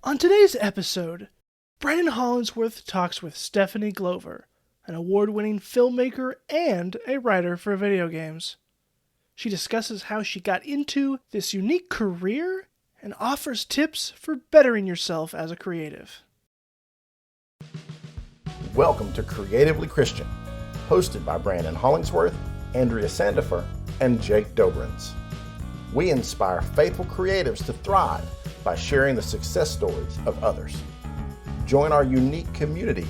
On today's episode, Brannon Hollingsworth talks with Stephanie Glover, an award-winning filmmaker and a writer for video games. She discusses how she got into this unique career and offers tips for bettering yourself as a creative. Welcome to Creatively Christian, hosted by Brannon Hollingsworth, Andrea Sandifer, and Jake Dobrins. We inspire faithful creatives to thrive by sharing the success stories of others. Join our unique community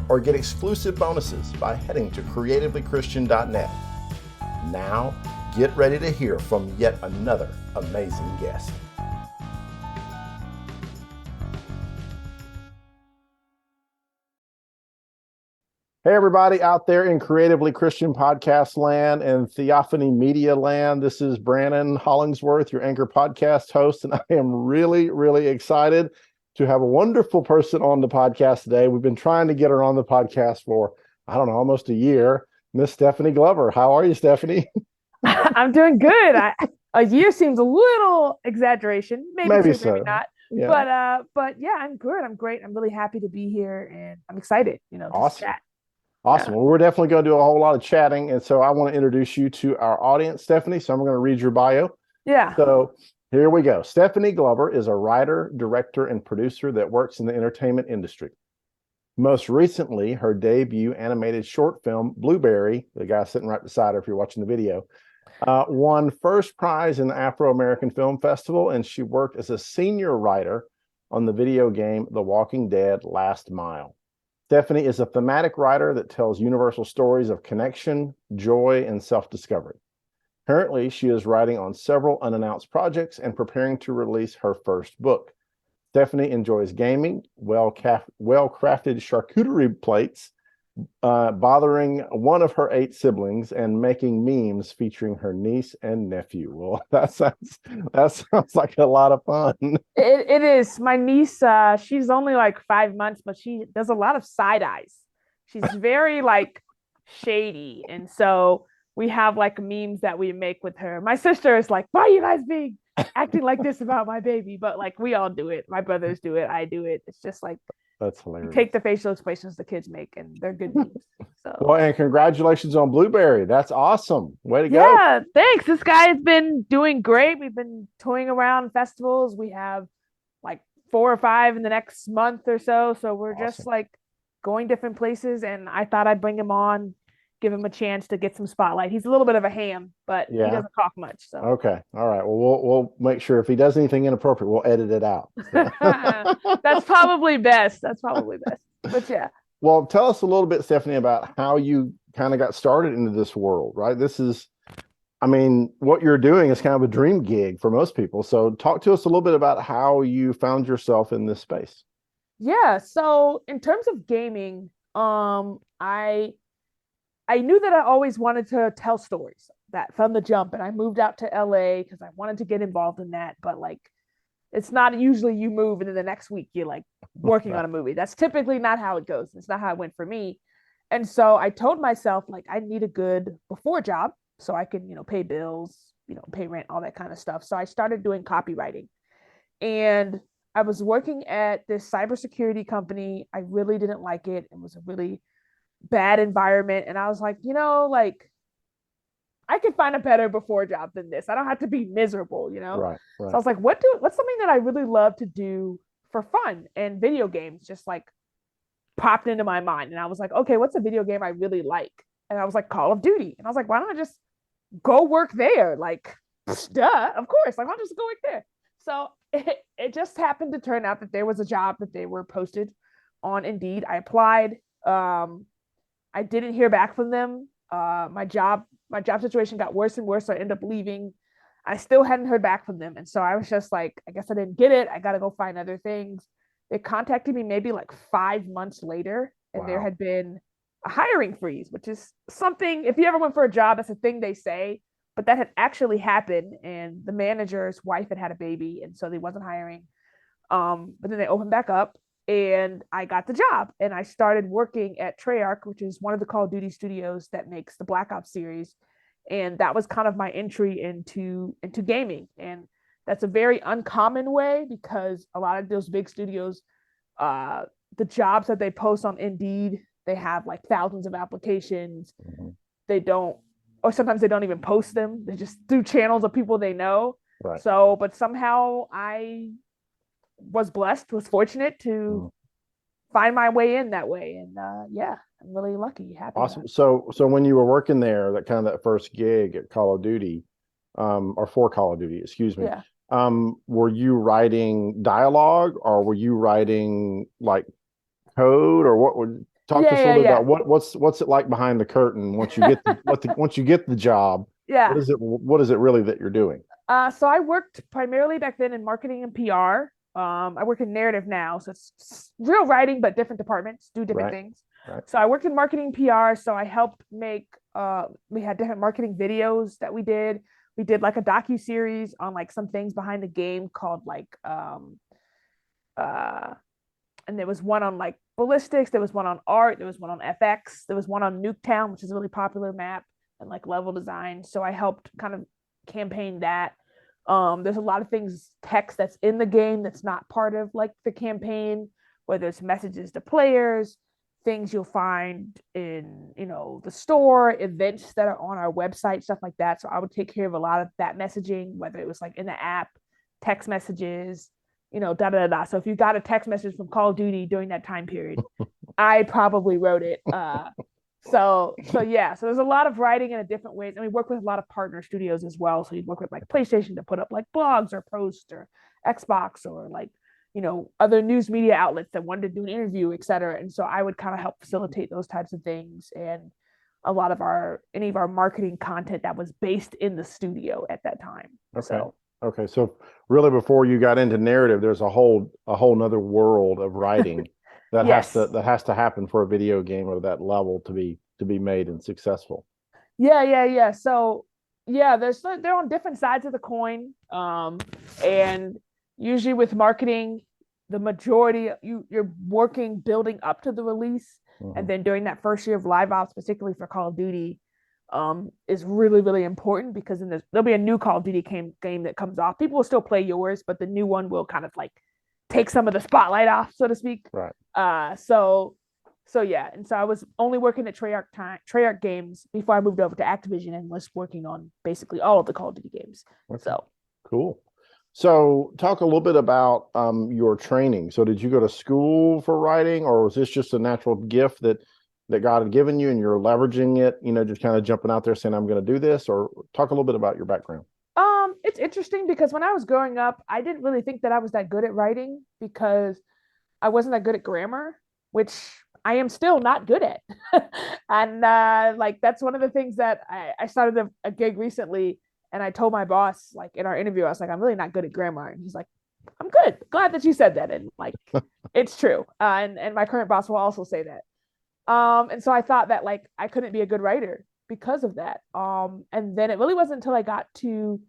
or get exclusive bonuses by heading to creativelychristian.net. Now, get ready to hear from yet another amazing guest. Hey, everybody out there in Creatively Christian podcast land and Theophany media land. This is Brannon Hollingsworth, your anchor podcast host, and I am really, really excited to have a wonderful person on the podcast today. We've been trying to get her on the podcast for, almost a year. Miss Stephanie Glover. How are you, Stephanie? I'm doing good. A year seems a little exaggeration. Maybe Maybe so, maybe not. Yeah. But yeah, I'm good. I'm great. I'm really happy to be here, and I'm excited. Awesome. To chat. Awesome. Yeah. Well, we're definitely going to do a whole lot of chatting. And so I want to introduce you to our audience, Stephanie. So I'm going to read your bio. Yeah. So here we go. Stephanie Glover is a writer, director, and producer that works in the entertainment industry. Most recently, her debut animated short film, Blueberry, the guy sitting right beside her if you're watching the video, won first prize in the Afro-American Film Festival, and she worked as a senior writer on the video game The Walking Dead: Last Mile. Stephanie is a thematic writer that tells universal stories of connection, joy, and self-discovery. Currently, she is writing on several unannounced projects and preparing to release her first book. Stephanie enjoys gaming, well-crafted charcuterie plates, bothering one of her 8 siblings, and making memes featuring her niece and nephew. Well, that sounds like a lot of fun. It is. My niece, she's only like 5 months, but she does a lot of side eyes. She's very shady. And so we have memes that we make with her. My sister is like, why are you guys acting like this about my baby? But we all do it. My brothers do it. I do it. It's just that's hilarious. Take the facial expressions the kids make, and they're good memes. So. Well, and congratulations on Blueberry. That's awesome. Way to go. Yeah, thanks. This guy has been doing great. We've been touring around festivals. We have 4 or 5 in the next month or so. So we're awesome. Just going different places. And I thought I'd bring him on, give him a chance to get some spotlight. He's a little bit of a ham, but he doesn't talk much. So okay, all right. Well, we'll make sure if he does anything inappropriate, we'll edit it out. So. That's probably best. But yeah. Well, tell us a little bit, Stephanie, about how you kind of got started into this world, right? This is, what you're doing is kind of a dream gig for most people. So talk to us a little bit about how you found yourself in this space. Yeah. So in terms of gaming, I knew that I always wanted to tell stories that from the jump, and I moved out to LA because I wanted to get involved in that. But it's not usually you move and then the next week you're working on a movie. That's typically not how it goes. It's not how it went for me. And so I told myself I need a good before job so I can, pay bills, pay rent, all that kind of stuff. So I started doing copywriting, and I was working at this cybersecurity company. I really didn't like it. It was a really bad environment. And I was I could find a better before job than this. I don't have to be miserable, Right. So I was like, what's something that I really love to do for fun? And video games just popped into my mind. And I was like, okay, what's a video game I really like? And I was like, Call of Duty. And I was like, why don't I just go work there? Duh, of course. I'll just go work there. So it just happened to turn out that there was a job that they were posted on Indeed. I applied. I didn't hear back from them. My job situation got worse and worse, so I ended up leaving. I still hadn't heard back from them, and so I was just I guess I didn't get it. I got to go find other things. They contacted me maybe 5 months later, and there had been a hiring freeze, which is something, if you ever went for a job, that's a thing they say, but that had actually happened, and the manager's wife had a baby, and so they wasn't hiring. But then they opened back up, and I got the job, and I started working at Treyarch, which is one of the Call of Duty studios that makes the Black Ops series. And that was kind of my entry into gaming. And That's a very uncommon way because a lot of those big studios, the jobs that they post on Indeed, they have like thousands of applications. Mm-hmm. They don't, or sometimes they don't even post them. They just do channels of people they know. Right. So, but somehow I was blessed, was fortunate to find my way in that way. And yeah, I'm really lucky, happy. Awesome. So when you were working there, that first gig at Call of Duty, or for Call of Duty, excuse me. Yeah. Were you writing dialogue, or were you writing like code, or what would talk to us a little bit about what's it like behind the curtain once you get once you get the job? Yeah. What is it really that you're doing? So I worked primarily back then in marketing and PR. I work in narrative now, so it's real writing, but different departments do different things. Right. So I worked in marketing PR. So I helped make. We had different marketing videos that we did. We did like a docu-series on like some things behind the game called like and there was one on like ballistics, there was one on art, there was one on FX, there was one on Nuketown, which is a really popular map, and like level design. So I helped kind of campaign that. There's a lot of things, text that's in the game that's not part of like the campaign, whether it's messages to players, things you'll find in, you know, the store, events that are on our website, stuff like that. So I would take care of a lot of that messaging, whether it was like in the app, text messages, you know, da da da. So if you got a text message from Call of Duty during that time period, I probably wrote it. So yeah, so there's a lot of writing in a different ways, and we work with a lot of partner studios as well. So you work with like PlayStation to put up like blogs or posts, or Xbox, or like, you know, other news media outlets that wanted to do an interview, et cetera. And so I would kind of help facilitate those types of things, and a lot of any of our marketing content that was based in the studio at that time. Okay. So really, before you got into narrative, there's a whole nother world of writing that has to happen for a video game of that level to be made and successful. Yeah. So yeah, they're on different sides of the coin. And usually with marketing, the majority you're working building up to the release, and then during that first year of live ops, particularly for Call of Duty, is really, really important, because there'll be a new Call of Duty game that comes off. People will still play yours, but the new one will kind of like take some of the spotlight off, so to speak. Right. So yeah, and so I was only working at Treyarch Games before I moved over to Activision, and was working on basically all of the Call of Duty games. Okay. So cool. So talk a little bit about your training. So did you go to school for writing, or was this just a natural gift that God had given you and you're leveraging it, you know, just kind of jumping out there saying, I'm going to do this? Or talk a little bit about your background. It's interesting because when I was growing up, I didn't really think that I was that good at writing, because I wasn't that good at grammar, which I am still not good at. And like, that's one of the things that I started a gig recently, and I told my boss, like in our interview, I was like, I'm really not good at grammar. And he's like, I'm good. Glad that you said that. And like, it's true. And my current boss will also say that. And so I thought that like I couldn't be a good writer because of that. And then it really wasn't until I got to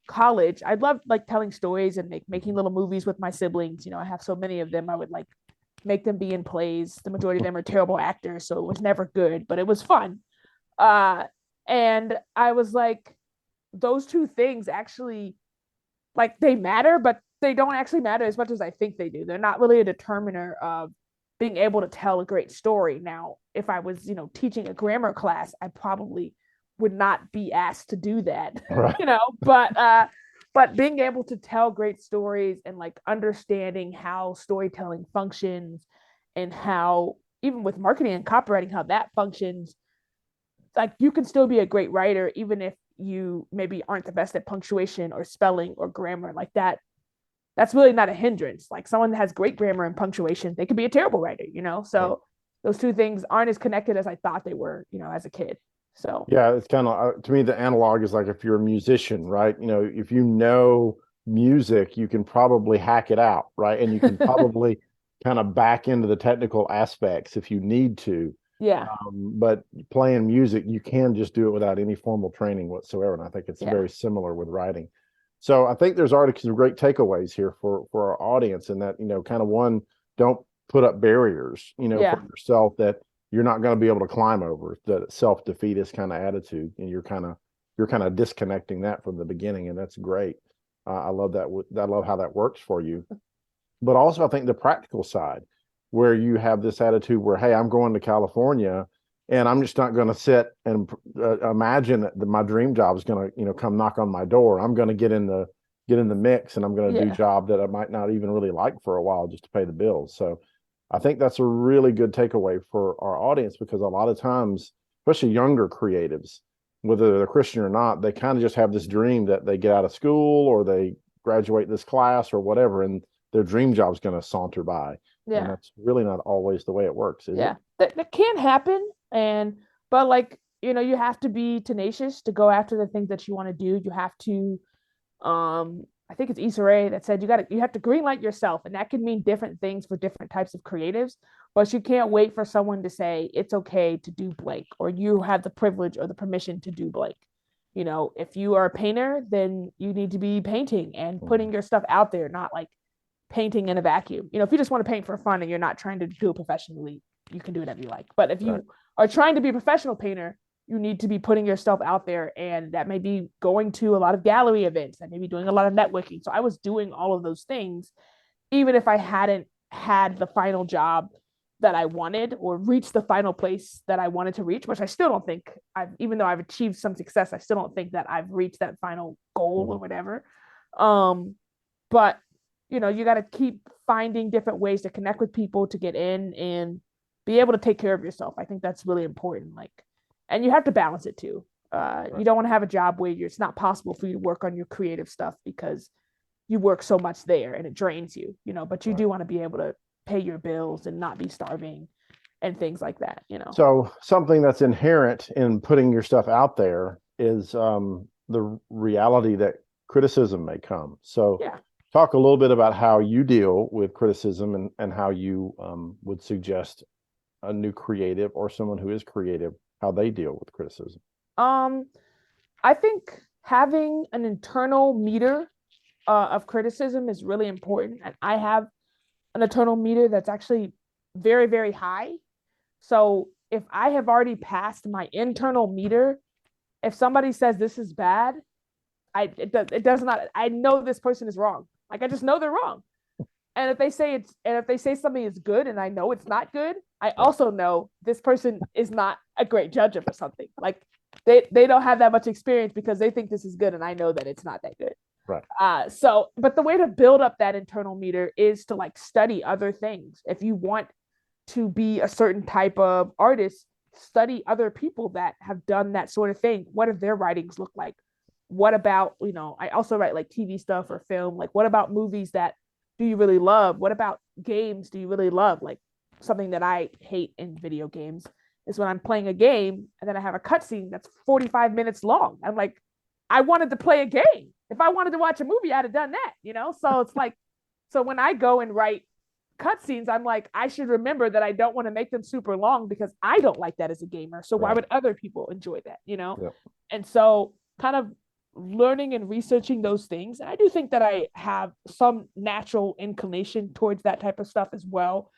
college. I loved like telling stories and making little movies with my siblings. You know, I have so many of them. I would like make them be in plays. The majority of them are terrible actors, so it was never good, but it was fun. And I was like, those two things actually, like, they matter, but they don't actually matter as much as I think they do. They're not really a determiner of being able to tell a great story. Now, if I was, you know, teaching a grammar class, I probably would not be asked to do that, right. You know, but being able to tell great stories and like understanding how storytelling functions, and how even with marketing and copywriting, how that functions, like you can still be a great writer, even if you maybe aren't the best at punctuation or spelling or grammar like that. That's really not a hindrance. Like someone that has great grammar and punctuation, they could be a terrible writer, you know? So right. Those two things aren't as connected as I thought they were, you know, as a kid. So yeah, it's kind of, to me, the analog is like if you're a musician, right? You know, if you know music, you can probably hack it out, right? And you can probably kind of back into the technical aspects if you need to. Yeah. But playing music, you can just do it without any formal training whatsoever. And I think it's very similar with writing. So I think there's already some great takeaways here for our audience, in that, you know, kind of one, don't put up barriers, you know, for yourself that you're not going to be able to climb over, the self-defeatist kind of attitude. And you're kind of disconnecting that from the beginning. And that's great. I love that. I love how that works for you. But also, I think the practical side, where you have this attitude where, hey, I'm going to California, and I'm just not going to sit and imagine that my dream job is going to, come knock on my door. I'm going to get in the mix, and I'm going to do a job that I might not even really like for a while just to pay the bills. So I think that's a really good takeaway for our audience, because a lot of times, especially younger creatives, whether they're Christian or not, they kind of just have this dream that they get out of school or they graduate this class or whatever, and their dream job is going to saunter by. Yeah. And that's really not always the way it works, is it? That can happen. But like, you have to be tenacious to go after the things that you want to do. You have to, I think it's Issa Rae that said you have to greenlight yourself, and that can mean different things for different types of creatives. But you can't wait for someone to say it's okay to do blank, or you have the privilege or the permission to do blank. If you are a painter, then you need to be painting and putting your stuff out there, not like painting in a vacuum. If you just want to paint for fun and you're not trying to do it professionally, you can do whatever you like. But if you are trying to be a professional painter, you need to be putting yourself out there, and that may be going to a lot of gallery events, that may be doing a lot of networking. So I was doing all of those things, even if I hadn't had the final job that I wanted or reached the final place that I wanted to reach, which I still don't think even though I've achieved some success, I still don't think that I've reached that final goal or whatever. But you got to keep finding different ways to connect with people, to get in and be able to take care of yourself. I think that's really important. And you have to balance it too. You don't want to have a job where it's not possible for you to work on your creative stuff because you work so much there and it drains you, but you do want to be able to pay your bills and not be starving and things like that, So something that's inherent in putting your stuff out there is the reality that criticism may come. So talk a little bit about how you deal with criticism and how you would suggest a new creative or someone who is creative, how they deal with criticism. I think having an internal meter of criticism is really important. And I have an internal meter that's actually very, very high. So if I have already passed my internal meter, if somebody says this is bad, it does not, I know this person is wrong. Like, I just know they're wrong. And if they say something is good and I know it's not good, I also know this person is not a great judge of something. Like, they don't have that much experience because they think this is good and I know that it's not that good. Right. But the way to build up that internal meter is to study other things. If you want to be a certain type of artist, study other people that have done that sort of thing. What do their writings look like? What about, I also write TV stuff or film. What about movies that do you really love? What about games do you really love? Something that I hate in video games is when I'm playing a game and then I have a cutscene that's 45 minutes long. I'm like, I wanted to play a game. If I wanted to watch a movie, I'd have done that, So it's so when I go and write cutscenes, I'm like, I should remember that I don't want to make them super long because I don't like that as a gamer. So why would other people enjoy that, Yep. And so kind of learning and researching those things. And I do think that I have some natural inclination towards that type of stuff as well.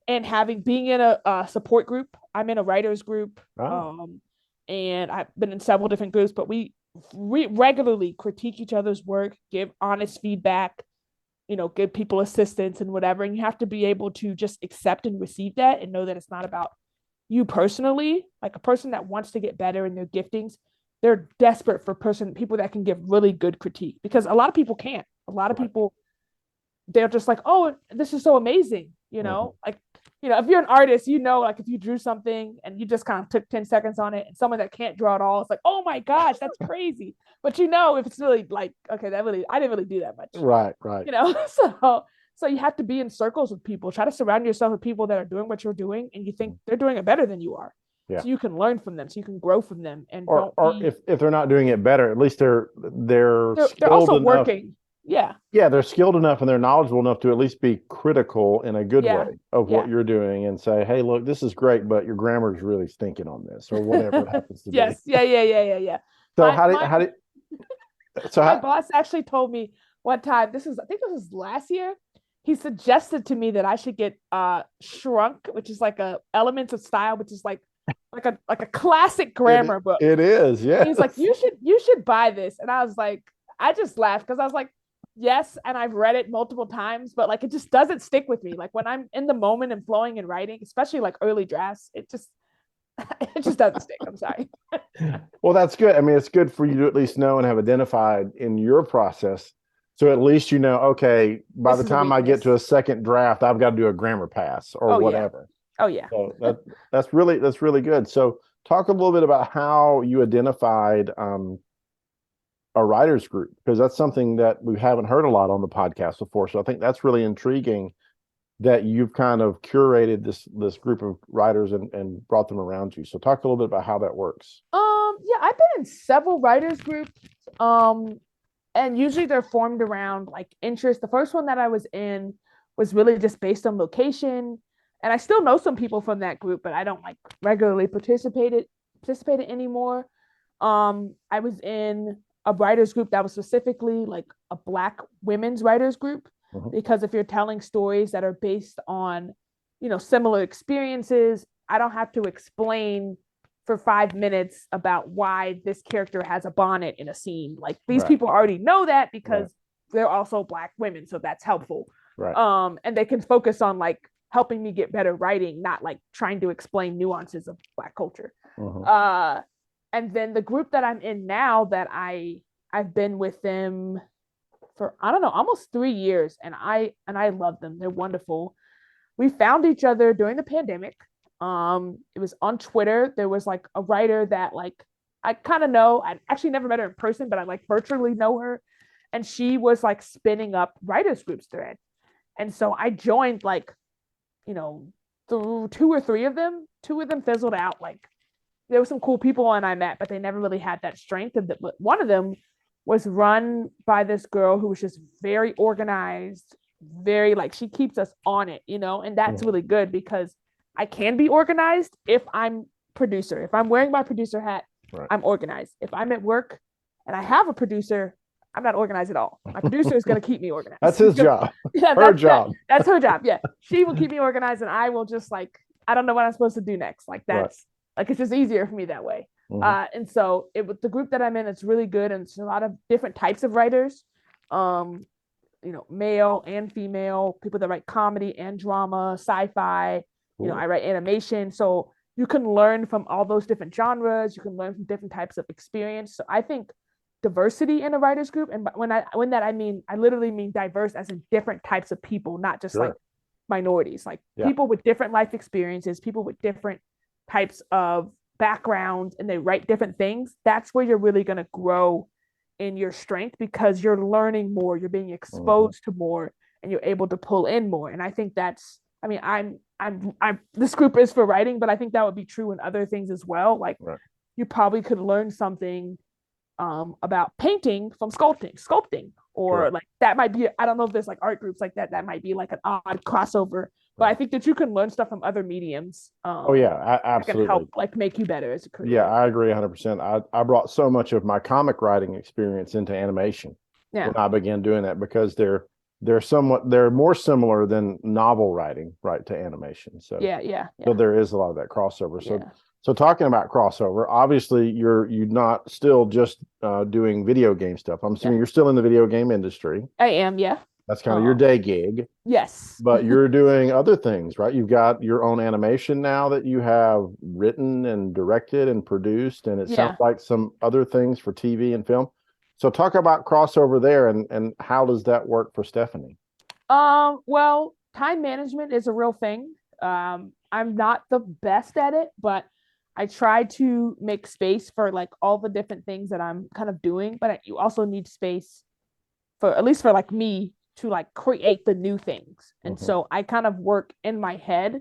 And being in a support group, I'm in a writers group. And I've been in several different groups, but we regularly critique each other's work, give honest feedback, give people assistance and whatever. And you have to be able to just accept and receive that and know that it's not about you personally. Like, a person that wants to get better in their giftings, they're desperate for people that can give really good critique, because a lot of people can't. A lot of people, they're just like, oh, this is so amazing. If you're an artist, if you drew something and you just kind of took 10 seconds on it, and someone that can't draw at all, it's like, oh my gosh, that's crazy. But if it's really okay, I didn't really do that much. Right. So you have to be in circles with people. Try to surround yourself with people that are doing what you're doing and you think they're doing it better than you are. Yeah. So you can learn from them, so you can grow from them. And if they're not doing it better, at least they're also enough. Working. Yeah. Yeah, they're skilled enough and they're knowledgeable enough to at least be critical in a good way of what you're doing and say, hey, look, this is great, but your grammar is really stinking on this, or whatever it happens to be. Yes. Yeah. So my boss actually told me one time, I think this was last year, he suggested to me that I should get Shrunk, which is a Elements of Style, which is like a classic grammar book. It is, yeah. He's like, you should buy this. And I was like, I just laughed because I was like, yes, and I've read it multiple times, but like it just doesn't stick with me. Like when I'm in the moment and flowing and writing, especially like early drafts, it just doesn't stick. I'm sorry. Well, that's good. I mean, it's good for you to at least know and have identified in your process. So at least you know, okay, by the time I get to a second draft, I've got to do a grammar pass or whatever. Oh yeah. So that's really good. So talk a little bit about how you identified a writers group, because that's something that we haven't heard a lot on the podcast before. So I think that's really intriguing that you've kind of curated this group of writers and brought them around you. So talk a little bit about how that works. Yeah, I've been in several writers groups. And usually they're formed around like interest. The first one that I was in was really just based on location. And I still know some people from that group, but I don't like regularly participate anymore. I was in a writers group that was specifically like a Black women's writers group, because if you're telling stories that are based on, similar experiences, I don't have to explain for 5 minutes about why this character has a bonnet in a scene. Like these people already know that because they're also Black women, so that's helpful. Right. And they can focus on like helping me get better writing, not like trying to explain nuances of Black culture. And then the group that I'm in now, that I've been with them for, I don't know, almost 3 years, and I love them. They're wonderful. We found each other during the pandemic. It was on Twitter. There was like a writer that like I kind of know. I actually never met her in person, but I like virtually know her. And she was like spinning up writers groups thread. And so I joined like, through 2 or 3 of them. 2 of them fizzled out. Like there were some cool people and I met, but they never really had that strength. But one of them was run by this girl who was just very organized, very like, she keeps us on it, and that's really good because I can be organized if I'm producer. If I'm wearing my producer hat, I'm organized. If I'm at work and I have a producer, I'm not organized at all. My producer is going to keep me organized. That's his job. Yeah, her job. That's her job. Yeah. She will keep me organized and I will just like, I don't know what I'm supposed to do next. Like that's like, it's just easier for me that way. And so with the group that I'm in, it's really good. And it's a lot of different types of writers, male and female, people that write comedy and drama, sci-fi. I write animation. So you can learn from all those different genres. You can learn from different types of experience. So I think diversity in a writers group, and when I literally mean diverse as in different types of people, not just like minorities, like people with different life experiences, people with different types of backgrounds, and they write different things. That's where you're really going to grow in your strength, because you're learning more, you're being exposed to more, and you're able to pull in more. And I think that's, I mean, I'm this group is for writing, but I think that would be true in other things as well. Like you probably could learn something about painting from sculpting, or like that might be, I don't know if there's like art groups like that might be like an odd crossover, but I think that you can learn stuff from other mediums. Absolutely. That can help like make you better as a career. Yeah, I agree 100%. I brought so much of my comic writing experience into animation when I began doing that, because they're more similar than novel writing, right, to animation. So so there is a lot of that crossover. So talking about crossover, obviously you're not still just doing video game stuff. I'm assuming you're still in the video game industry. I am, yeah. That's kind of your day gig. Yes. But you're doing other things, right? You've got your own animation now that you have written and directed and produced, and it sounds like some other things for TV and film. So talk about crossover there, and how does that work for Stephanie? Well, time management is a real thing. I'm not the best at it, but I try to make space for like all the different things that I'm kind of doing, but you also need space for, at least for like me, to like create the new things. And so I kind of work in my head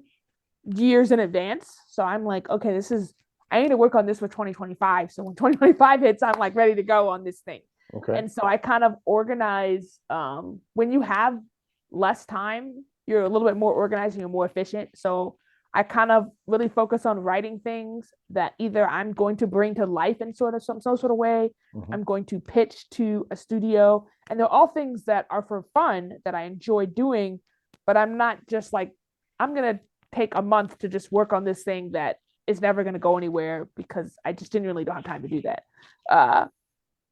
years in advance. So I'm like, okay, I need to work on this for 2025. So when 2025 hits, I'm like ready to go on this thing. Okay. And so I kind of organize, when you have less time, you're a little bit more organized and you're more efficient. So I kind of really focus on writing things that either I'm going to bring to life in some sort of way. I'm going to pitch to a studio, and they're all things that are for fun that I enjoy doing, but I'm not just like, I'm going to take a month to just work on this thing that is never going to go anywhere, because I just genuinely don't have time to do that.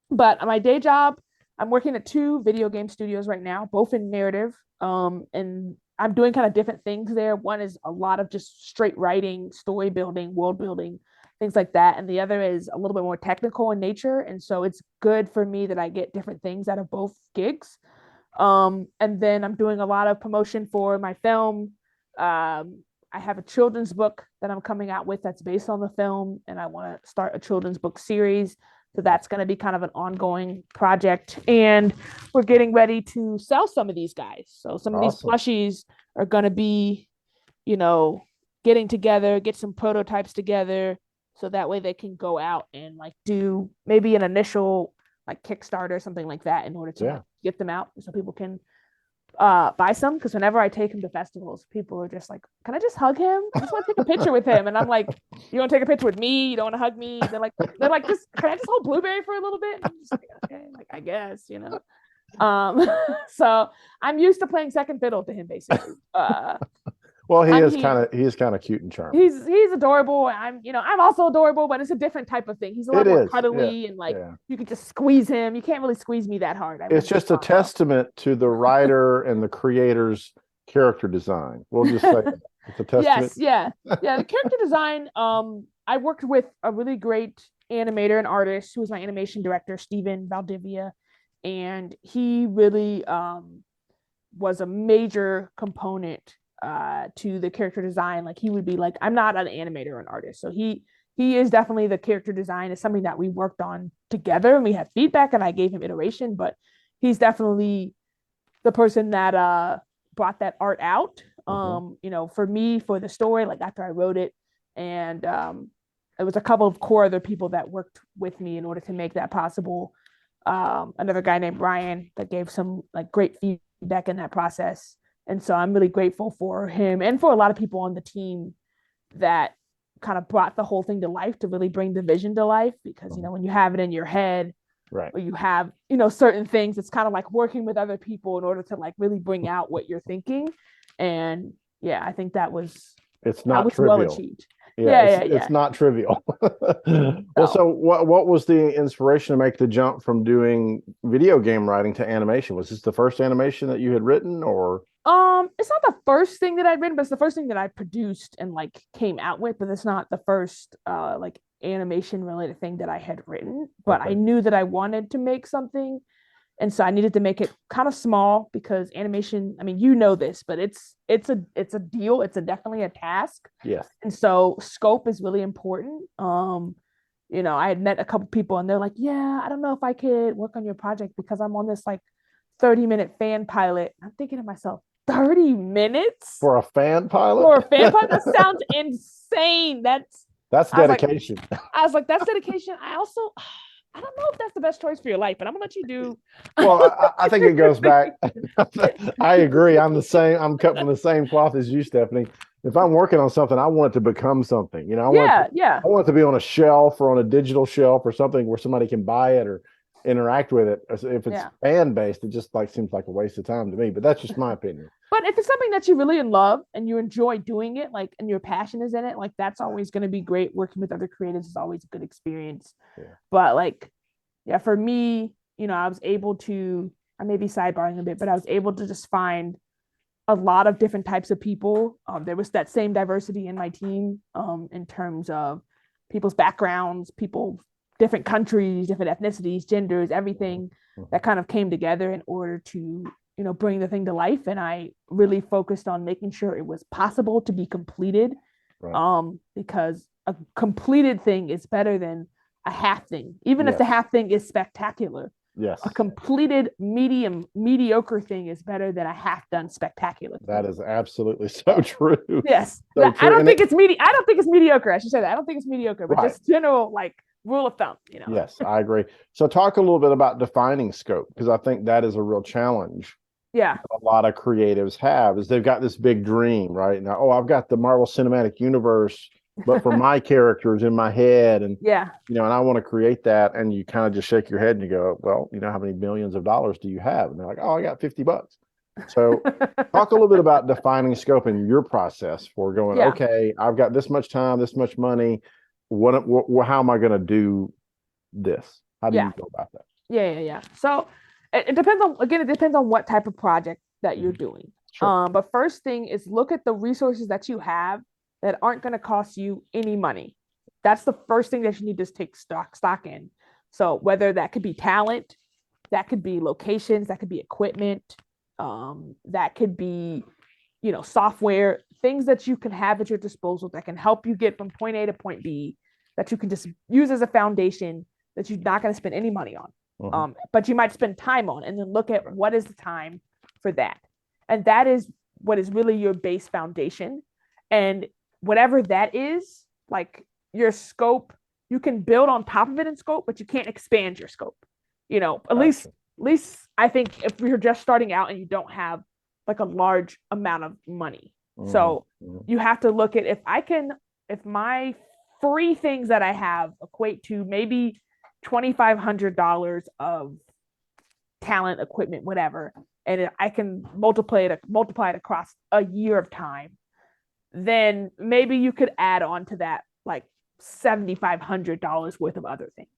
But my day job, I'm working at 2 video game studios right now, both in narrative. And I'm doing kind of different things there. One is a lot of just straight writing, story building, world building, things like that. And the other is a little bit more technical in nature. And so it's good for me that I get different things out of both gigs. And then I'm doing a lot of promotion for my film. I have a children's book that I'm coming out with that's based on the film, and I want to start a children's book series. So that's going to be kind of an ongoing project. And we're getting ready to sell some of these guys. So some of these plushies are going to be, getting together, get some prototypes together. So that way they can go out and like do maybe an initial like Kickstarter, something like that, in order to like, get them out so people can buy some. Because whenever I take him to festivals, people are just like, can I just hug him? I just want to take a picture with him. And I'm like, you want to take a picture with me? You don't want to hug me? They're like, just can I just hold Blueberry for a little bit? And I'm just like, okay, like I guess, so I'm used to playing second fiddle to him basically. Well, he is kind of cute and charming. He's adorable. I'm also adorable, but it's a different type of thing. He's a lot more cuddly and like you could just squeeze him. You can't really squeeze me that hard. It's just a testament to the writer and the creator's character design. We'll just say that. It's a testament. Yes, the character design. I worked with a really great animator and artist who was my animation director, Steven Valdivia, and he really was a major component to the character design. Like he would be like, I'm not an animator or an artist, so he is definitely the character design is something that we worked on together, and we had feedback and I gave him iteration, but he's definitely the person that brought that art out. For me, for the story, like after I wrote it, and it was a couple of core other people that worked with me in order to make that possible. Another guy named Ryan that gave some like great feedback in that process. And so I'm really grateful for him and for a lot of people on the team that kind of brought the whole thing to life, to really bring the vision to life. Because, when you have it in your head, right, or you have, certain things, it's kind of like working with other people in order to like really bring out what you're thinking. And yeah, I think it's not trivial. Well achieved. It's not trivial. Well, so what was the inspiration to make the jump from doing video game writing to animation? Was this the first animation that you had written, or? It's not the first thing that I'd written, but it's the first thing that I produced and like came out with, but it's not the first like animation related thing that I had written. But I knew that I wanted to make something, and so I needed to make it kind of small, because animation, I mean, this, but it's a deal. It's definitely a task. Yes. And so scope is really important. I had met a couple people and they're like, yeah, I don't know if I could work on your project because I'm on this like 30-minute fan pilot. I'm thinking to myself, 30 minutes for a fan pilot? For a fan pilot? That sounds insane. That's dedication. I was like, that's dedication. I don't know if that's the best choice for your life, but I'm gonna let you do. Well, I think it goes back. I agree. I'm the same. I'm cut from the same cloth as you, Stephanie. If I'm working on something, I want it to become something. I want it to be on a shelf or on a digital shelf or something where somebody can buy it or interact with it. If it's fan based, it just like seems like a waste of time to me. But that's just my opinion. But if it's something that you really love and you enjoy doing it, like, and your passion is in it, like, that's always going to be great. Working with other creatives is always a good experience. Yeah. But like, for me, I was able to, I may be sidebarring a bit, but I was able to just find a lot of different types of people. There was that same diversity in my team, in terms of people's backgrounds, different countries, different ethnicities, genders, everything that kind of came together in order to, bring the thing to life. And I really focused on making sure it was possible to be completed, because a completed thing is better than a half thing, even if the half thing is spectacular. Yes. A completed mediocre thing is better than a half done spectacular thing. That is absolutely so true. Yes. So I don't think it's mediocre. I should say that. I don't think it's mediocre, but just general like rule of thumb, Yes, I agree. So talk a little bit about defining scope, because I think that is a real challenge. Yeah. A lot of creatives have is they've got this big dream right now. I've got the Marvel Cinematic Universe, but for my characters in my head, and and I want to create that. And you kind of just shake your head and you go, well, how many millions of dollars do you have? And they're like, I got $50. So talk a little bit about defining scope in your process for going, okay, I've got this much time, this much money. How am I going to do this? How do you go about that? Yeah. So It depends on, again, it depends on what type of project that you're doing. Sure. But first thing is look at the resources that you have that aren't going to cost you any money. That's the first thing that you need to take stock in. So whether that could be talent, that could be locations, that could be equipment, that could be, software, things that you can have at your disposal that can help you get from point A to point B, that you can just use as a foundation that you're not going to spend any money on. But you might spend time on, and then look at what is the time for that. And that is what is really your base foundation. And whatever that is, like your scope, you can build on top of it in scope, but you can't expand your scope. At least I think if you're just starting out and you don't have like a large amount of money. So you have to look at if my free things that I have equate to maybe $2,500 of talent, equipment, whatever, and I can multiply it across a year of time, then maybe you could add on to that like $7,500 worth of other things.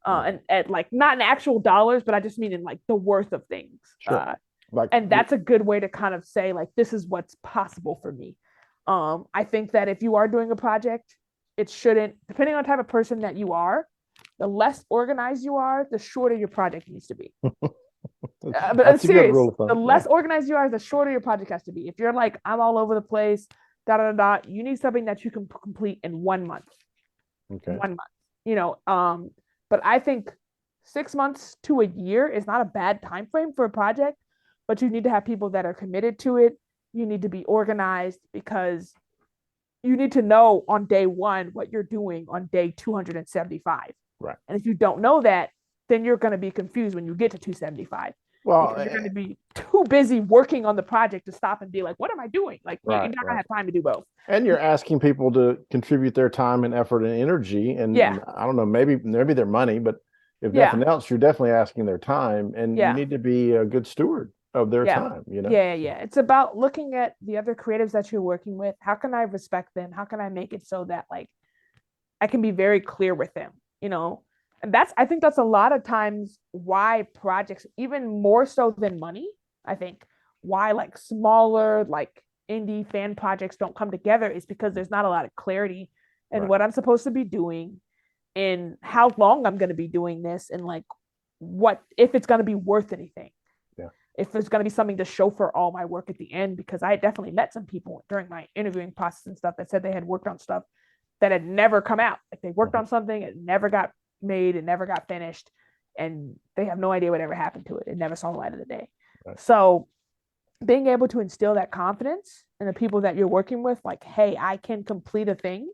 And at like not in actual dollars, but I just mean in like the worth of things. Sure. And that's a good way to kind of say like, this is what's possible for me. I think that if you are doing a project, it shouldn't, depending on the type of person that you are, the less organized you are, the shorter your project needs to be. But I'm serious. The less organized you are, the shorter your project has to be. If you're like, I'm all over the place, you need something that you can complete in 1 month. Okay. 1 month. But I think 6 months to a year is not a bad time frame for a project, but you need to have people that are committed to it. You need to be organized, because you need to know on day 1 what you're doing on day 275. Right. And if you don't know that, then you're going to be confused when you get to 275. Well, you're going to be too busy working on the project to stop and be like, what am I doing? Like, you're not going to have time to do both. And you're asking people to contribute their time and effort and energy. And I don't know, maybe their money, but if nothing else, you're definitely asking their time, and you need to be a good steward of their time, It's about looking at the other creatives that you're working with. How can I respect them? How can I make it so that like I can be very clear with them, And I think that's a lot of times why projects, even more so than money, I think why like smaller, like indie fan projects don't come together is because there's not a lot of clarity in what I'm supposed to be doing, and how long I'm going to be doing this, and like what if it's going to be worth anything. If there's going to be something to show for all my work at the end, because I had definitely met some people during my interviewing process and stuff that said they had worked on stuff that had never come out. Like they worked on something, it never got made, it never got finished, and they have no idea what ever happened to it. It never saw the light of the day. So being able to instill that confidence in the people that you're working with, like, hey, I can complete a thing,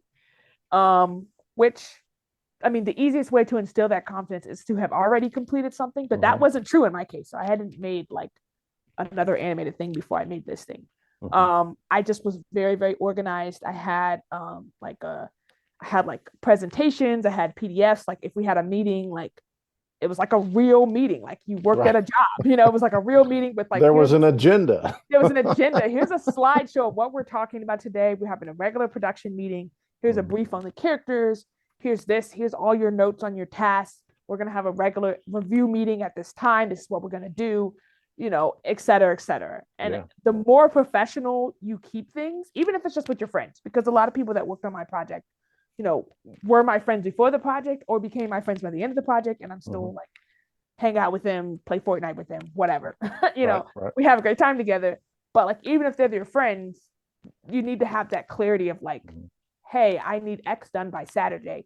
which, I mean, the easiest way to instill that confidence is to have already completed something, but that wasn't true in my case. So I hadn't made like another animated thing before I made this thing. I just was very, very organized. I had like presentations, I had PDFs. Like if we had a meeting, like it was like a real meeting, like you worked at a job, it was like a real meeting with like, there was an agenda. There was an agenda. Here's a slideshow of what we're talking about today. We're having a regular production meeting. Here's a brief on the characters. Here's this. Here's all your notes on your tasks. We're going to have a regular review meeting at this time. This is what we're going to do, et cetera, et cetera. And the more professional you keep things, even if it's just with your friends, because a lot of people that worked on my project, were my friends before the project or became my friends by the end of the project. And I'm still like, hang out with them, play Fortnite with them, whatever, we have a great time together. But like, even if they're your friends, you need to have that clarity of like, hey, I need X done by Saturday.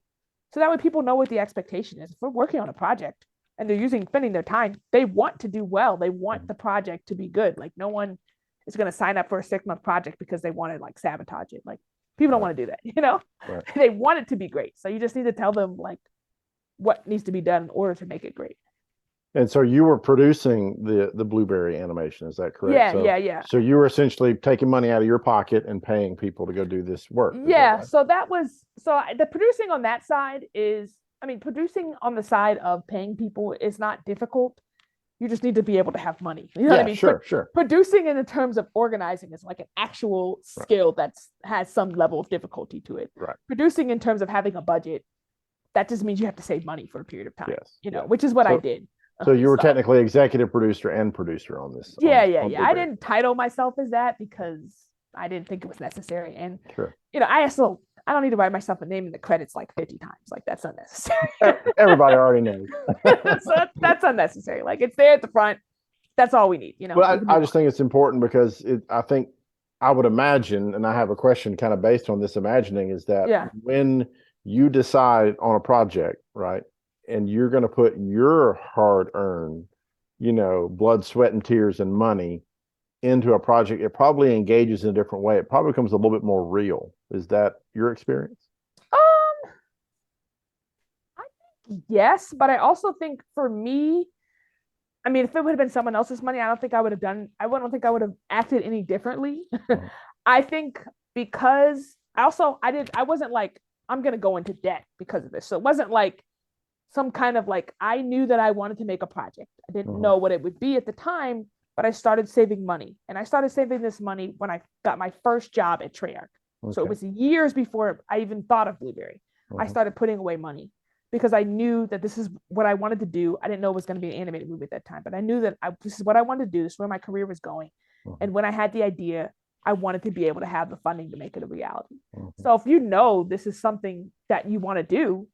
So that way people know what the expectation is. If we're working on a project and they're spending their time, they want to do well. They want the project to be good. Like no one is going to sign up for a 6-month project because they want to like sabotage it. Like people don't want to do that, They want it to be great. So you just need to tell them like what needs to be done in order to make it great. And so you were producing the Blueberry animation, is that correct? Yeah. So you were essentially taking money out of your pocket and paying people to go do this work. Yeah. So the producing on that side is, producing on the side of paying people is not difficult. You just need to be able to have money. You know what I mean? Sure. Producing in the terms of organizing is like an actual skill that has some level of difficulty to it. Right. Producing in terms of having a budget, that just means you have to save money for a period of time, which is what I did. So you were So technically executive producer and producer on this. yeah, On yeah. I Blueberry. didn't title myself as that because I didn't think it was necessary. And Sure. I don't need to write myself a name in the credits like 50 times. Like that's unnecessary. Everybody already knows. So that's unnecessary. Like it's there at the front. That's all we need. Well, I just think it's important because I think I would imagine, and I have a question kind of based on this imagining, is that Yeah. when you decide on a project, right, and you're going to put your hard-earned, blood, sweat, and tears and money into a project, it probably engages in a different way. It probably becomes a little bit more real. Is that your experience? I think yes, but I also think for me, I mean, if it would have been someone else's money, I don't think I would have acted any differently. Mhm. I think because I wasn't like, I'm going to go into debt because of this. So it wasn't like some kind of like, I knew that I wanted to make a project. I didn't know what it would be at the time, but I started saving money. And I started saving this money when I got my first job at Treyarch. Okay. So it was years before I even thought of Blueberry. I started putting away money because I knew that this is what I wanted to do. I didn't know it was going to be an animated movie at that time, but I knew that this is what I wanted to do. This is where my career was going. And when I had the idea, I wanted to be able to have the funding to make it a reality. So if you know this is something that you want to do,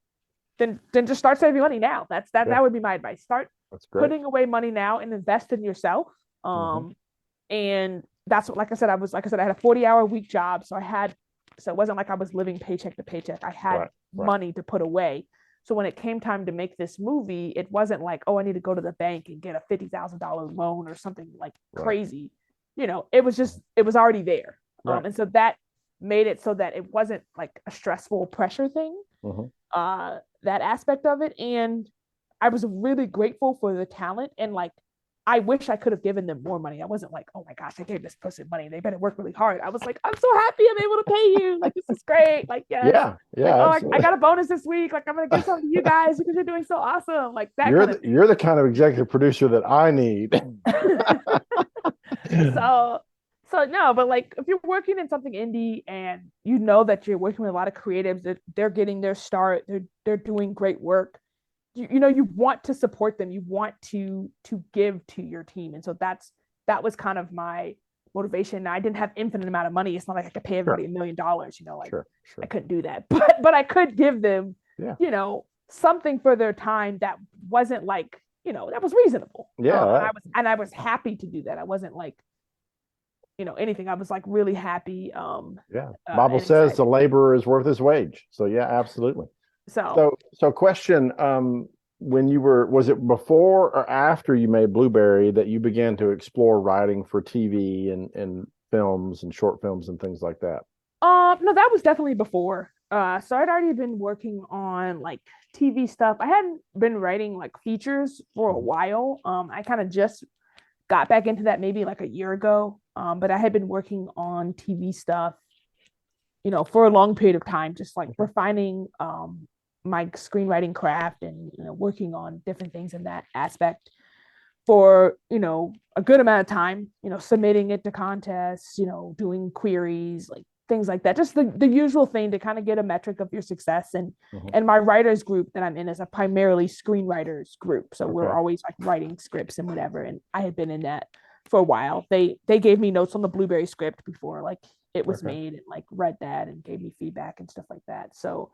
then just start saving money now. That would be my advice. Start putting away money now and invest in yourself. And that's what, like I said, I had a 40-hour week job. So it wasn't like I was living paycheck to paycheck. I had money to put away. So when it came time to make this movie, it wasn't like, oh, I need to go to the bank and get a $50,000 loan or something like crazy. It was already there. And so that made it so that it wasn't like a stressful pressure thing, that aspect of it. And I was really grateful for the talent. And like, I wish I could have given them more money. I wasn't like, oh my gosh, I gave this person money. They better work really hard. I was like, I'm so happy I'm able to pay you. Like, this is great. Like, yes. Yeah. Like, oh, I got a bonus this week. Like, I'm going to give something to you guys because you're doing so awesome. Like that. You're the kind of executive producer that I need. So no, but like if you're working in something indie and you know that you're working with a lot of creatives, that they're getting their start, they're doing great work. You want to support them. You want to give to your team. And so that was kind of my motivation. I didn't have infinite amount of money. It's not like I could pay everybody $1 million, I couldn't do that, but I could give them, something for their time that wasn't like, that was reasonable. Yeah. I was happy to do that. I wasn't like, anything. I was like really happy. Bible says the laborer is worth his wage. So yeah, absolutely. So question, was it before or after you made Blueberry that you began to explore writing for TV and films and short films and things like that? No, that was definitely before. So I'd already been working on like TV stuff. I hadn't been writing like features for a while. I kind of just got back into that maybe like a year ago. But I had been working on TV stuff, for a long period of time, just like refining my screenwriting craft and working on different things in that aspect for a good amount of time, submitting it to contests, doing queries, like things like that, just the usual thing to kind of get a metric of your success. And my writers group that I'm in is a primarily screenwriters group, so we're always like writing scripts and whatever, and I had been in that for a while. They gave me notes on the Blueberry script before like it was made, and like read that and gave me feedback and stuff like that. So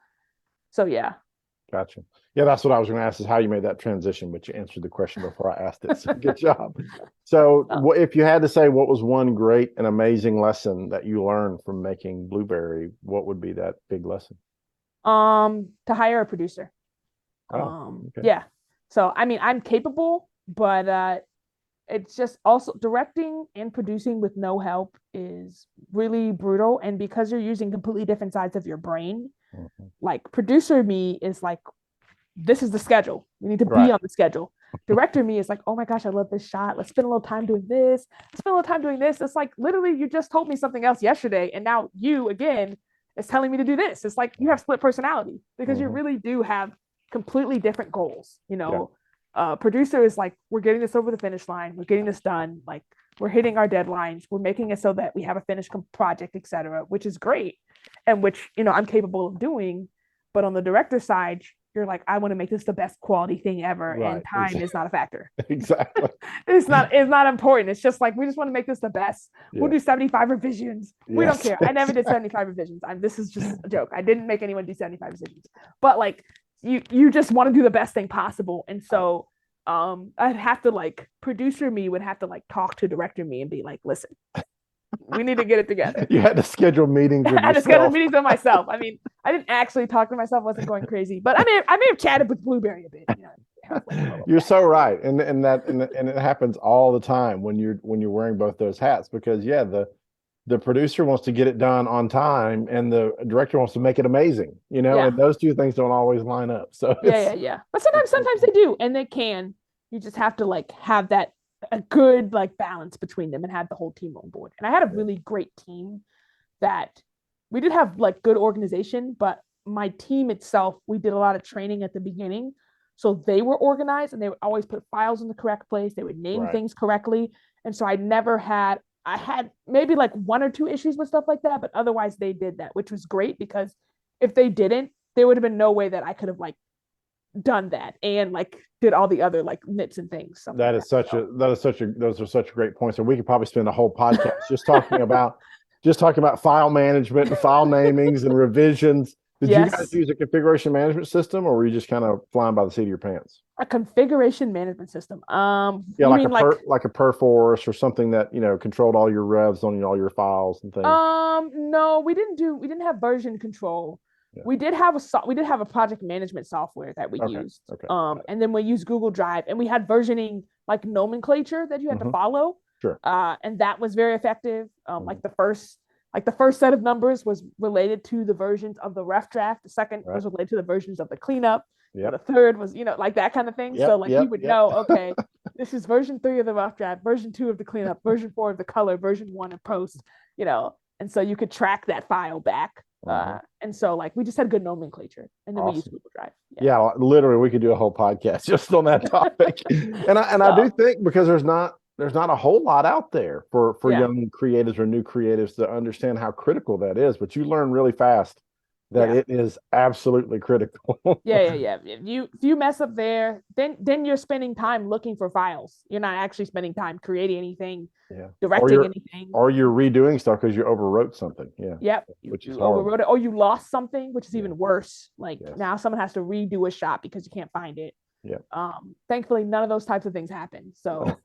yeah. Gotcha. Yeah, that's what I was going to ask, is how you made that transition, but you answered the question before I asked it. So good job. So if you had to say what was one great and amazing lesson that you learned from making Blueberry, what would be that big lesson? To hire a producer. Yeah. So I mean, I'm capable, but it's just also directing and producing with no help is really brutal. And because you're using completely different sides of your brain, like producer me is like, this is the schedule. We need to be on the schedule. Director me is like, oh my gosh, I love this shot. Let's spend a little time doing this. Let's spend a little time doing this. It's like, literally, you just told me something else yesterday. And now you, again, is telling me to do this. It's like you have split personality because you really do have completely different goals. Producer is like, we're getting this over the finish line. We're getting this done. Like, we're hitting our deadlines. We're making it so that we have a finished project, etc., which is great. And which, I'm capable of doing. But on the director side, you're like, I want to make this the best quality thing ever, and time is not a factor. Exactly. It's not important. It's just like, we just want to make this the best. We'll do 75 revisions. We don't care. I never did 75 revisions. This is just a joke. I didn't make anyone do 75 revisions. But like, you just want to do the best thing possible. And so I'd have to, like, producer me would have to like talk to director me and be like, listen, we need to get it together. You had to schedule meetings with I had to schedule meetings with myself. I mean, I didn't actually talk to myself, wasn't going crazy, but I may have chatted with Blueberry a bit. You're so right. And it happens all the time when you're wearing both those hats, because the producer wants to get it done on time and the director wants to make it amazing, and those two things don't always line up. So yeah. But sometimes they do, and they can. You just have to like have a good like balance between them and have the whole team on board. And I had a really great team that we did have like good organization, but my team itself, we did a lot of training at the beginning. So they were organized and they would always put files in the correct place. They would name things correctly. And so I had maybe like one or two issues with stuff like that, but otherwise they did that, which was great, because if they didn't, there would have been no way that I could have like done that and like did all the other like nits and things. Those are such great points. And we could probably spend a whole podcast just talking about file management and file namings and revisions. Did you guys use a configuration management system, or were you just kind of flying by the seat of your pants? A configuration management system. Like a Perforce or something that controlled all your revs on all your files and things. No, we didn't have version control. Yeah. We did have a project management software that we used. Okay. And then we used Google Drive, and we had versioning like nomenclature that you had to follow. Sure. And that was very effective. Like the first set of numbers was related to the versions of the rough draft. The second was related to the versions of the cleanup. Yep. The third was, like that kind of thing. Yep, so like you would know, okay, this is version 3 of the rough draft, version 2 of the cleanup, version 4 of the color, version 1 of post, and so you could track that file back. And so like we just had good nomenclature, and then we used Google Drive. Yeah, literally we could do a whole podcast just on that topic. I do think, because there's not a whole lot out there for young creatives or new creatives to understand how critical that is, but you learn really fast that it is absolutely critical. Yeah. If you mess up there, then you're spending time looking for files. You're not actually spending time creating anything, directing anything. Or you're redoing stuff because you overwrote something. Yeah. Yep. Which is overwrote it, or you lost something, which is even worse. Like now someone has to redo a shot because you can't find it. Yeah. Thankfully, none of those types of things happen. So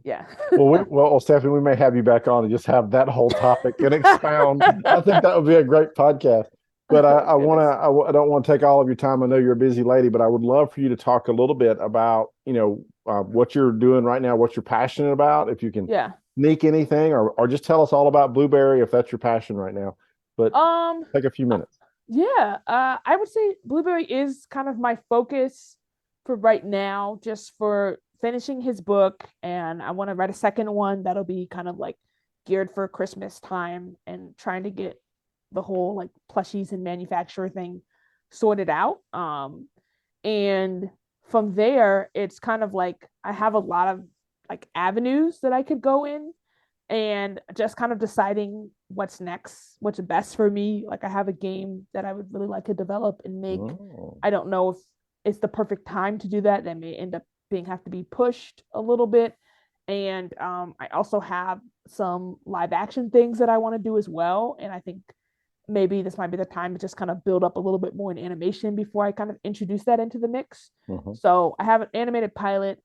yeah. Well, Stephanie, we may have you back on and just have that whole topic and expound. I think that would be a great podcast. But I don't want to take all of your time. I know you're a busy lady, but I would love for you to talk a little bit about, what you're doing right now, what you're passionate about, if you can sneak anything, or just tell us all about Blueberry if that's your passion right now. But take a few minutes. I would say Blueberry is kind of my focus for right now, just for finishing his book, and I want to write a second one that'll be kind of like geared for Christmas time, and trying to get the whole like plushies and manufacturer thing sorted out. And from there, it's kind of like I have a lot of like avenues that I could go in, and just kind of deciding what's next, what's best for me. Like I have a game that I would really like to develop and make. I don't know if it's the perfect time to do that. That may end up have to be pushed a little bit. And I also have some live action things that I want to do as well. And I think maybe this might be the time to just kind of build up a little bit more in animation before I kind of introduce that into the mix. So I have an animated pilot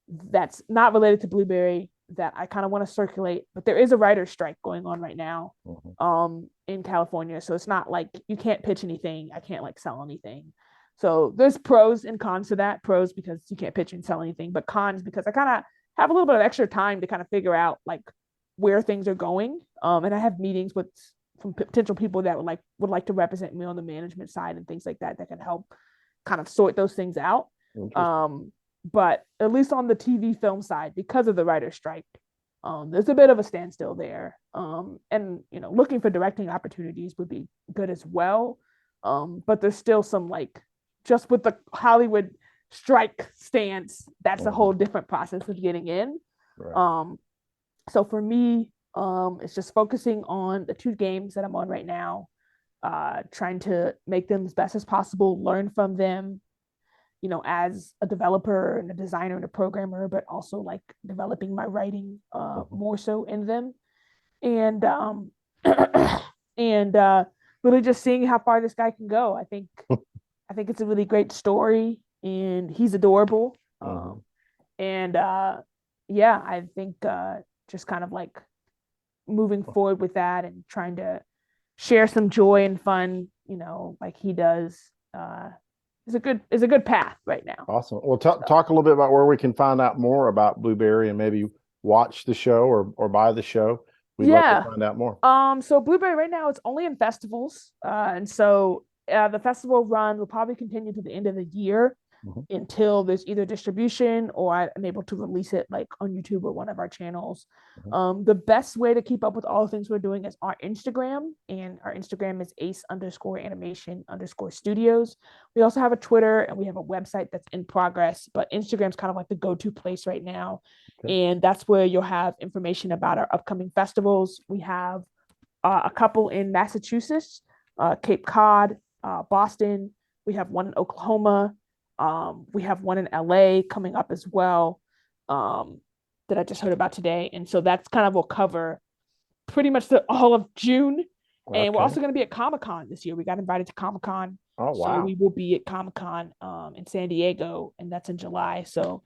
that's not related to Blueberry that I kind of want to circulate, but there is a writer's strike going on right now in California. So it's not like you can't pitch anything. I can't like sell anything. So there's pros and cons to that. Pros because you can't pitch and sell anything, but cons because I kind of have a little bit of extra time to kind of figure out like where things are going. And I have meetings with some potential people that would like to represent me on the management side and things like that can help kind of sort those things out. But at least on the TV film side, because of the writer's strike, there's a bit of a standstill there. And looking for directing opportunities would be good as well. But there's still some like, just with the Hollywood strike stance, that's a whole different process of getting in. So for me, it's just focusing on the 2 games that I'm on right now. trying to make them as best as possible, learn from them, as a developer and a designer and a programmer, but also like developing my writing more so in them. And and really just seeing how far this guy can go. I think it's a really great story, and he's adorable. And yeah, I think just kind of like moving forward with that and trying to share some joy and fun, like he does, is a good path right now. Awesome. Well, talk a little bit about where we can find out more about Blueberry and maybe watch the show or buy the show. We'd love to find out more. So Blueberry right now, it's only in festivals. And so the festival run will probably continue to the end of the year until there's either distribution or I'm able to release it like on YouTube or one of our channels. The best way to keep up with all the things we're doing is our Instagram, and our Instagram is ace_animation_studios. We also have a Twitter, and we have a website that's in progress, but Instagram's kind of like the go-to place right now. And that's where you'll have information about our upcoming festivals. We have a couple in Massachusetts, Cape Cod, Boston. We have one in Oklahoma. We have one in M.I.L.E. coming up as well, that I just heard about today. And so that's kind of will cover pretty much all of June. And we're also going to be at Comic-Con this year. We got invited to Comic-Con. Oh, wow. So we will be at Comic-Con in San Diego, and that's in July. So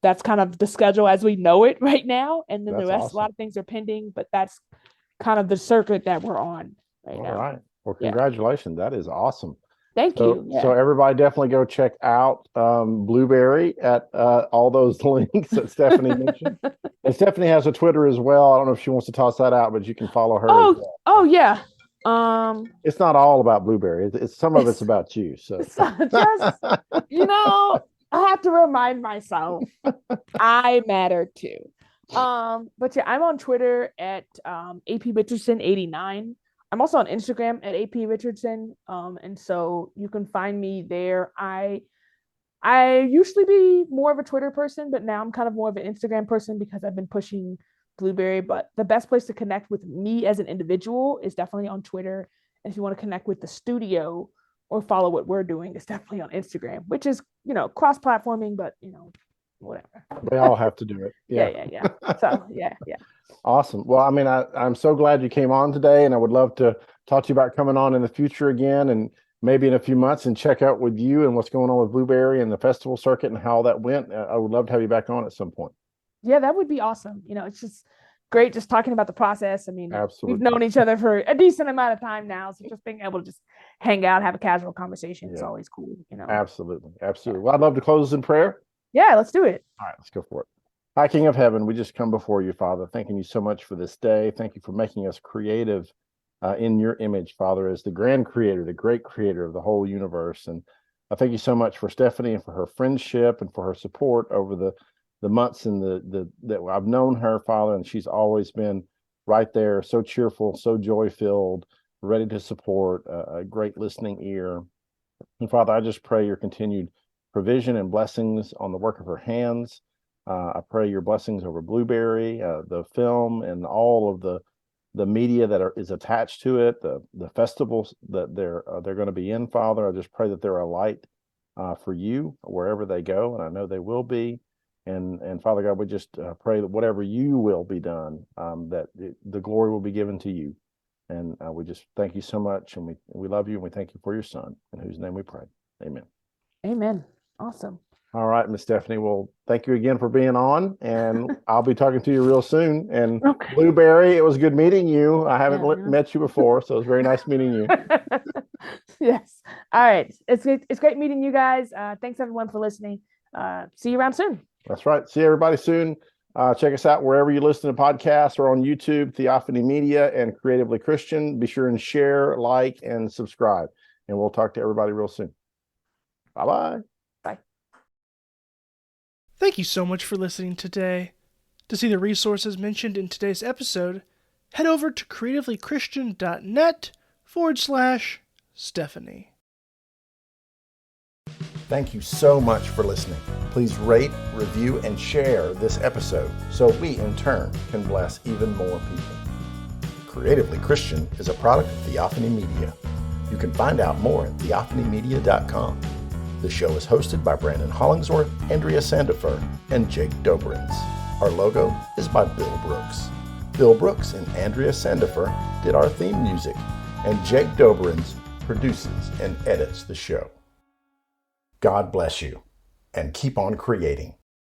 that's kind of the schedule as we know it right now. And then the rest, awesome. A lot of things are pending, but that's kind of the circuit that we're on right now. All right. Well, congratulations. Yeah. That is awesome. Thank you. Yeah. So everybody definitely go check out Blueberry at all those links that Stephanie mentioned. And Stephanie has a Twitter as well. I don't know if she wants to toss that out, but you can follow her. Oh yeah. It's not all about Blueberry. It's some of it's about you. So just, I have to remind myself I matter too. But yeah, I'm on Twitter at AP Richardson 89. I'm also on Instagram at AP Richardson. And so you can find me there. I usually be more of a Twitter person, but now I'm kind of more of an Instagram person because I've been pushing Blueberry. But the best place to connect with me as an individual is definitely on Twitter. And if you want to connect with the studio or follow what we're doing, it's definitely on Instagram, which is, cross-platforming, but, whatever. They all have to do it. Yeah. So, yeah. Awesome. Well, I mean, I'm so glad you came on today, and I would love to talk to you about coming on in the future again, and maybe in a few months, and check out with you and what's going on with Blueberry and the festival circuit and how that went. I would love to have you back on at some point. Yeah, that would be awesome. It's just great just talking about the process. I mean, absolutely. We've known each other for a decent amount of time now, so just being able to just hang out, have a casual conversation is always cool. Absolutely. Well, I'd love to close in prayer. Yeah, let's do it. All right, let's go for it. High King of Heaven, we just come before you, Father, thanking you so much for this day. Thank you for making us creative in your image, Father, as the grand creator, the great creator of the whole universe. And I thank you so much for Stephanie and for her friendship and for her support over the months and that I've known her, Father, and she's always been right there, so cheerful, so joy-filled, ready to support, a great listening ear. And Father, I just pray your continued provision and blessings on the work of her hands. I pray your blessings over Blueberry, the film, and all of the media that is attached to it, the festivals that they're going to be in, Father. I just pray that they're a light for you wherever they go, and I know they will be. And Father God, we just pray that whatever you will be done, that the glory will be given to you. And we just thank you so much, and we love you, and we thank you for your Son, in whose name we pray. Amen. Amen. Awesome. All right, Miss Stephanie. Well, thank you again for being on, and I'll be talking to you real soon. And okay. Blueberry, it was good meeting you. I haven't met you before, so it was very nice meeting you. Yes. All right. It's great meeting you guys. Thanks everyone for listening. See you around soon. That's right. See everybody soon. Check us out wherever you listen to podcasts or on YouTube, Theophany Media and Creatively Christian. Be sure and share, like, and subscribe. And we'll talk to everybody real soon. Bye-bye. Bye. Thank you so much for listening today. To see the resources mentioned in today's episode, head over to creativelychristian.net/Stephanie. Thank you so much for listening. Please rate, review, and share this episode so we, in turn, can bless even more people. Creatively Christian is a product of Theophany Media. You can find out more at theophanymedia.com. The show is hosted by Brannon Hollingsworth, Andrea Sandifer, and Jake Dobrins. Our logo is by Bill Brooks. Bill Brooks and Andrea Sandifer did our theme music, and Jake Dobrins produces and edits the show. God bless you, and keep on creating.